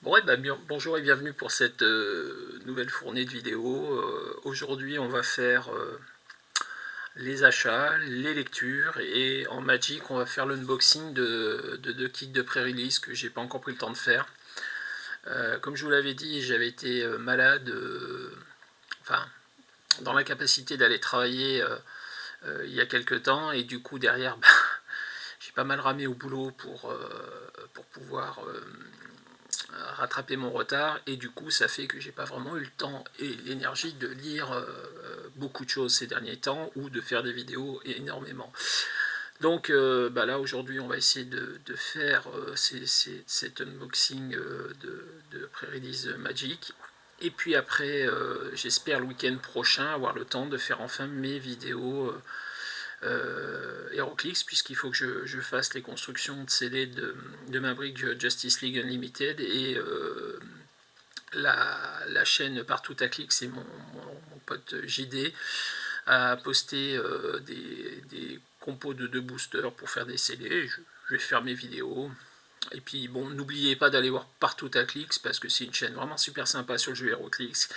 Bon, ouais, bonjour et bienvenue pour cette nouvelle fournée de vidéos. Aujourd'hui, on va faire les achats, les lectures et en Magic, on va faire l'unboxing de deux kits de pré-release que j'ai pas encore pris le temps de faire. Comme je vous l'avais dit, j'avais été malade, enfin, dans l'incapacité d'aller travailler il y a quelques temps et du coup, derrière, j'ai pas mal ramé au boulot pour pouvoir rattraper mon retard et du coup ça fait que j'ai pas vraiment eu le temps et l'énergie de lire beaucoup de choses ces derniers temps ou de faire des vidéos énormément. Donc là aujourd'hui on va essayer de faire cet unboxing de pré-release Magic et puis après j'espère le week-end prochain avoir le temps de faire enfin mes vidéos HeroClix puisqu'il faut que je fasse les constructions de CD de ma brique Justice League Unlimited et la chaîne Partout à Clic, c'est mon pote JD, a posté des compos de deux boosters pour faire des CD. Je vais faire mes vidéos. Et puis bon, n'oubliez pas d'aller voir Partout à Clics parce que c'est une chaîne vraiment super sympa sur le jeu HeroClix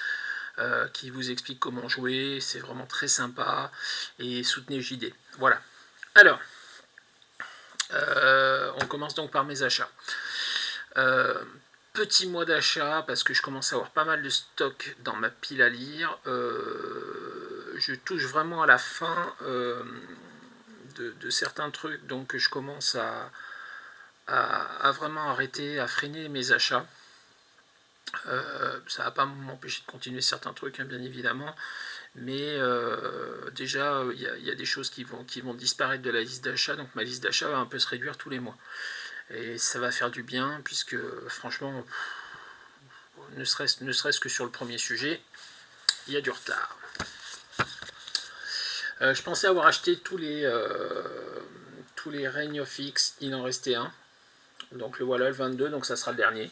qui vous explique comment jouer. C'est vraiment très sympa et soutenez JD. Voilà. Alors, on commence donc par mes achats. Petit mois d'achat parce que je commence à avoir pas mal de stock dans ma pile à lire. Je touche vraiment à la fin de certains trucs, donc je commence à vraiment arrêter, à freiner mes achats. Ça va pas m'empêcher de continuer certains trucs, hein, bien évidemment, mais déjà il y a des choses qui vont disparaître de la liste d'achat, donc ma liste d'achat va un peu se réduire tous les mois. Et ça va faire du bien, puisque franchement, ne serait-ce que sur le premier sujet, il y a du retard. Je pensais avoir acheté tous les Reign of X, il en restait un. Donc le voilà, le 22, donc ça sera le dernier.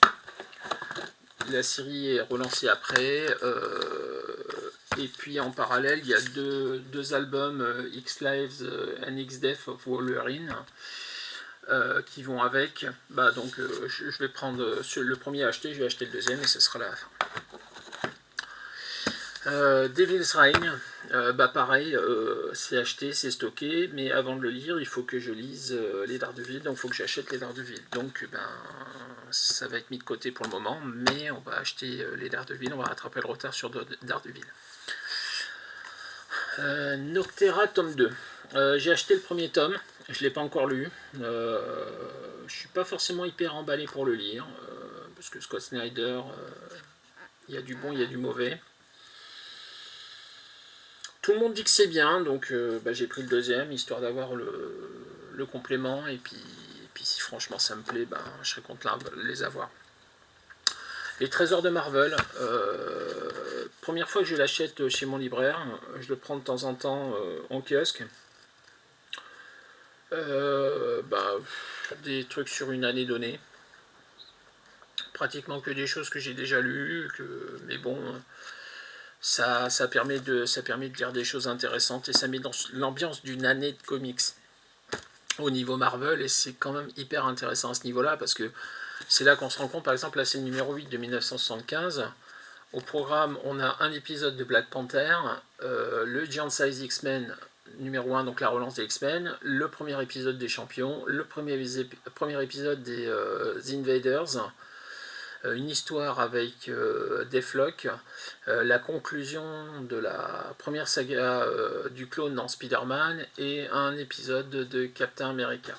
La série est relancée après. Et puis en parallèle, il y a deux albums, X-Lives and X-Death of Wolverine, qui vont avec. Donc je vais prendre le premier à acheter, je vais acheter le deuxième et ce sera la fin. Devil's Reign, pareil, c'est acheté, c'est stocké, mais avant de le lire, il faut que je lise les Daredevil, donc il faut que j'achète les Daredevil. Donc ça va être mis de côté pour le moment, mais on va acheter les Daredevil, on va rattraper le retard sur Daredevil. Noctera tome 2. J'ai acheté le premier tome, je ne l'ai pas encore lu. Je suis pas forcément hyper emballé pour le lire, parce que Scott Snyder, il y a du bon, il y a du mauvais. Tout le monde dit que c'est bien, donc j'ai pris le deuxième, histoire d'avoir le complément, et puis si franchement ça me plaît, je serais content de les avoir. Les trésors de Marvel, première fois que je l'achète chez mon libraire, je le prends de temps en temps en kiosque. Des trucs sur une année donnée. Pratiquement que des choses que j'ai déjà lues, mais bon, ça permet de lire des choses intéressantes et ça met dans l'ambiance d'une année de comics au niveau Marvel et c'est quand même hyper intéressant à ce niveau-là parce que c'est là qu'on se rend compte, par exemple, là c'est le numéro 8 de 1975. Au programme, on a un épisode de Black Panther, le Giant Size X-Men numéro 1, donc la relance des X-Men, le premier épisode des Champions, le premier épisode des Invaders, une histoire avec Deathlock, la conclusion de la première saga du clone dans Spider-Man et un épisode de Captain America.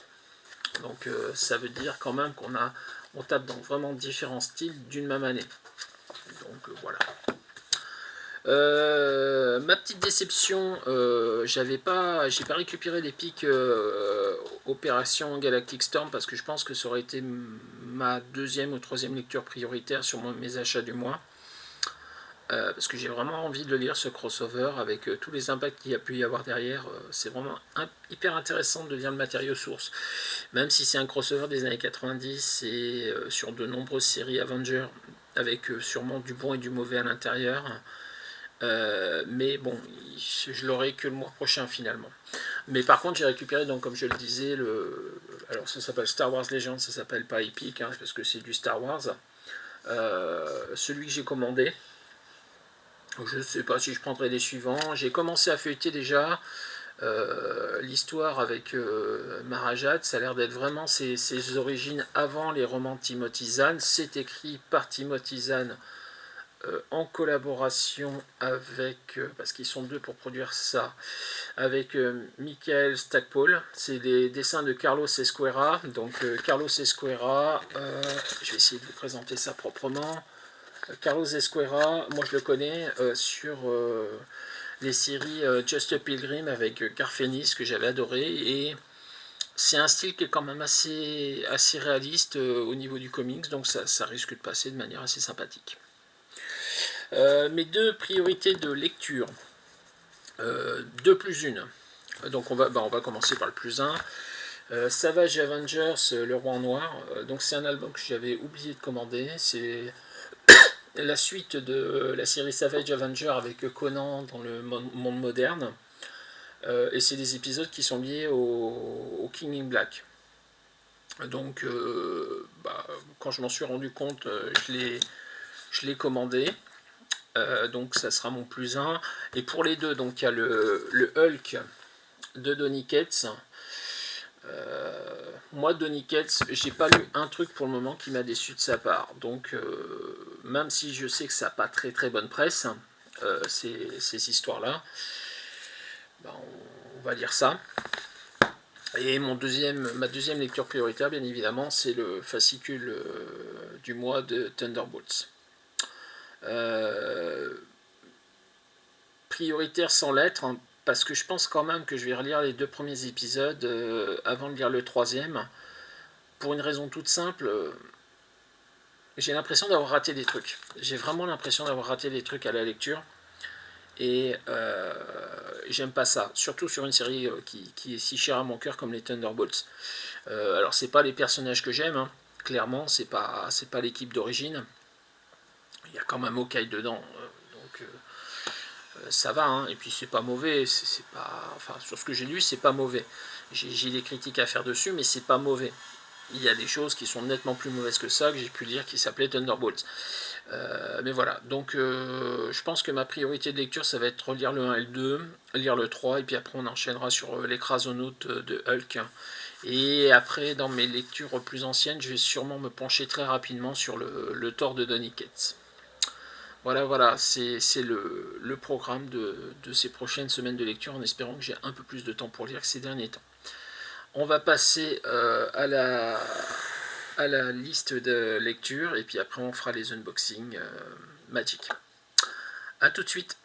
Donc ça veut dire quand même on tape dans vraiment différents styles d'une même année. Donc voilà. Ma petite déception, j'ai pas récupéré les pics Opération Galactic Storm parce que je pense que ça aurait été ma deuxième ou troisième lecture prioritaire sur mes achats du mois. Parce que j'ai vraiment envie de le lire ce crossover avec tous les impacts qu'il y a pu y avoir derrière. C'est vraiment hyper intéressant de lire le matériau source, même si c'est un crossover des années 90 et sur de nombreuses séries Avengers avec sûrement du bon et du mauvais à l'intérieur. Mais bon, je l'aurai que le mois prochain finalement. Mais par contre, j'ai récupéré, donc comme je le disais, alors ça s'appelle Star Wars Legends, ça s'appelle pas Epic, hein, parce que c'est du Star Wars. celui que j'ai commandé. Je ne sais pas si je prendrai les suivants. J'ai commencé à feuilleter déjà l'histoire avec Maharaja. Ça a l'air d'être vraiment ses origines avant les romans de Timothy Zahn. C'est écrit par Timothy Zahn en collaboration avec, parce qu'ils sont deux pour produire ça, avec Michael Stackpole. C'est des dessins de Carlos Esquerra. Donc Carlos Esquerra, je vais essayer de vous présenter ça proprement. Carlos Esquerra, moi je le connais sur les séries Just a Pilgrim avec Garfénis que j'avais adoré, et c'est un style qui est quand même assez réaliste au niveau du comics, donc ça risque de passer de manière assez sympathique. Mes deux priorités de lecture, 2 plus 1. Donc on va commencer par le plus 1. Savage Avengers, Le Roi Noir. Donc c'est un album que j'avais oublié de commander. C'est la suite de la série Savage Avenger avec Conan dans le monde moderne. Et c'est des épisodes qui sont liés au King in Black. Donc quand je m'en suis rendu compte, je l'ai commandé. Donc ça sera mon plus 1. Et pour les deux, donc il y a le Hulk de Donny Cates. Moi, Donny Cates, j'ai pas lu un truc pour le moment qui m'a déçu de sa part. Donc même si je sais que ça n'a pas très très bonne presse, ces histoires-là, on va dire ça. Et ma deuxième lecture prioritaire, bien évidemment, c'est le fascicule du mois de Thunderbolts. Prioritaire sans lettres, hein, parce que je pense quand même que je vais relire les 2 premiers épisodes avant de lire le 3e, pour une raison toute simple. J'ai l'impression d'avoir raté des trucs. J'ai vraiment l'impression d'avoir raté des trucs à la lecture. Et j'aime pas ça, surtout sur une série qui est si chère à mon cœur comme les Thunderbolts. Alors c'est pas les personnages que j'aime, hein. Clairement c'est pas l'équipe d'origine. Il y a quand même Hawkeye dedans, donc ça va, hein. Et puis c'est pas mauvais, c'est pas, enfin sur ce que j'ai lu c'est pas mauvais. J'ai des critiques à faire dessus, mais c'est pas mauvais. Il y a des choses qui sont nettement plus mauvaises que ça, que j'ai pu lire, qui s'appelait Thunderbolts. Mais voilà, donc je pense que ma priorité de lecture, ça va être relire le 1 et le 2, lire le 3, et puis après on enchaînera sur l'écrasonaute de Hulk. Et après, dans mes lectures plus anciennes, je vais sûrement me pencher très rapidement sur le Thor de Donny Cates. Voilà, c'est le programme de ces prochaines semaines de lecture, en espérant que j'ai un peu plus de temps pour lire que ces derniers temps. On va passer à la liste de lecture, et puis après on fera les unboxings Magic. A tout de suite.